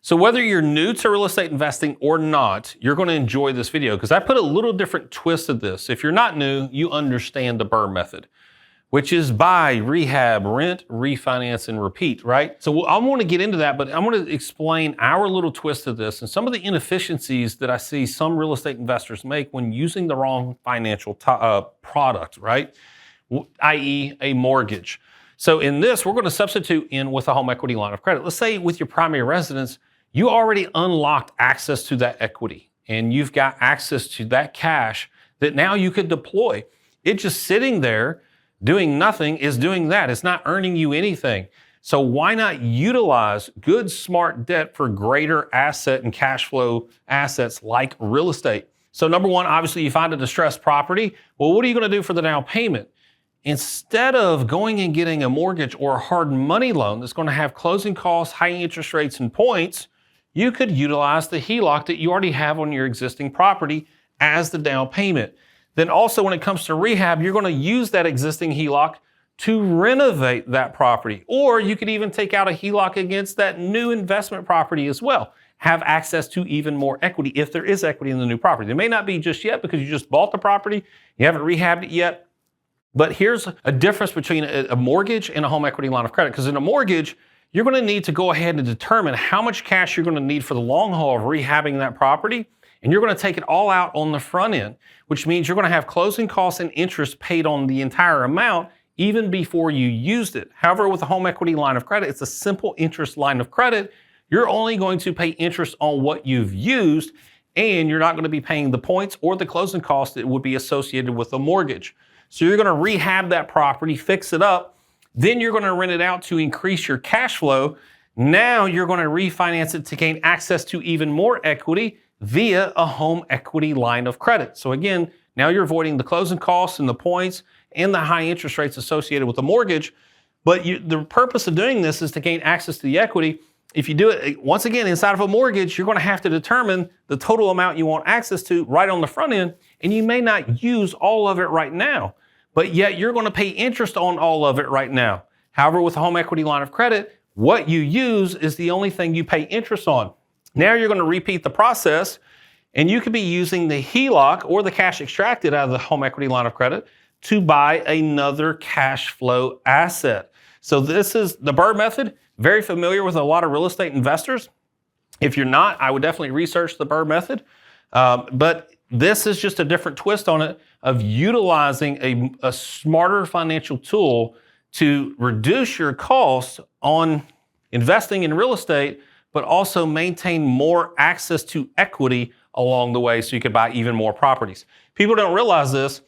So whether you're new to real estate investing or not, you're going to enjoy this video because I put a little different twist to this. If you're not new, you understand the BRRRR method, which is buy, rehab, rent, refinance, and repeat, right? So I want to get into that, but I'm going to explain our little twist to this and some of the inefficiencies that I see some real estate investors make when using the wrong financial product, right? i.e. a mortgage. So in this, we're going to substitute in with a home equity line of credit. Let's say with your primary residence, you already unlocked access to that equity and you've got access to that cash that now you could deploy. It just sitting there doing nothing is doing that. It's not earning you anything. So why not utilize good, smart debt for greater asset and cash flow assets like real estate? So number one, obviously you find a distressed property. Well, what are you going to do for the down payment? Instead of going and getting a mortgage or a hard money loan that's going to have closing costs, high interest rates, and points, you could utilize the HELOC that you already have on your existing property as the down payment. Then also when it comes to rehab, you're going to use that existing HELOC to renovate that property. Or you could even take out a HELOC against that new investment property as well. Have access to even more equity if there is equity in the new property. There may not be just yet because you just bought the property, you haven't rehabbed it yet. But here's a difference between a mortgage and a home equity line of credit. Because in a mortgage, you're going to need to go ahead and determine how much cash you're going to need for the long haul of rehabbing that property. And you're going to take it all out on the front end, which means you're going to have closing costs and interest paid on the entire amount even before you used it. However, with a home equity line of credit, it's a simple interest line of credit. You're only going to pay interest on what you've used, and you're not going to be paying the points or the closing costs that would be associated with a mortgage. So you're going to rehab that property, fix it up, then you're going to rent it out to increase your cash flow. Now you're going to refinance it to gain access to even more equity via a home equity line of credit. So again, now you're avoiding the closing costs and the points and the high interest rates associated with the mortgage. But the purpose of doing this is to gain access to the equity. If you do it, once again, inside of a mortgage, you're going to have to determine the total amount you want access to right on the front end, and you may not use all of it right now. But yet you're going to pay interest on all of it right now. However, with a home equity line of credit, what you use is the only thing you pay interest on. Now you're going to repeat the process, and you could be using the HELOC or the cash extracted out of the home equity line of credit to buy another cash flow asset. So this is the BRRRR method, very familiar with a lot of real estate investors. If you're not, I would definitely research the BRRRR method. But this is just a different twist on it of utilizing a smarter financial tool to reduce your costs on investing in real estate, but also maintain more access to equity along the way so you could buy even more properties. People don't realize this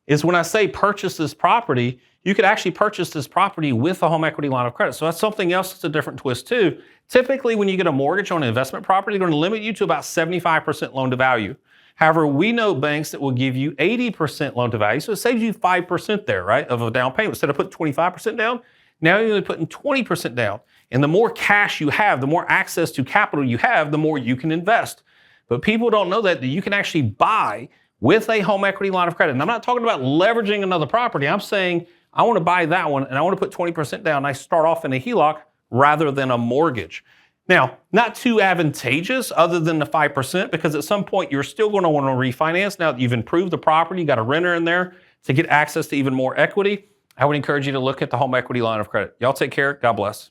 is when I say purchase this property, you could actually purchase this property with a home equity line of credit. So that's something else that's a different twist too. Typically, when you get a mortgage on an investment property, they're going to limit you to about 75% loan to value. However, we know banks that will give you 80% loan to value. So it saves you 5% there, right, of a down payment. Instead of putting 25% down, now you're only putting 20% down. And the more cash you have, the more access to capital you have, the more you can invest. But people don't know that you can actually buy with a home equity line of credit. And I'm not talking about leveraging another property. I'm saying I want to buy that one and I want to put 20% down. And I start off in a HELOC rather than a mortgage. Now, not too advantageous other than the 5%, because at some point you're still going to want to refinance. Now that you've improved the property, you got a renter in there to get access to even more equity. I would encourage you to look at the home equity line of credit. Y'all take care. God bless.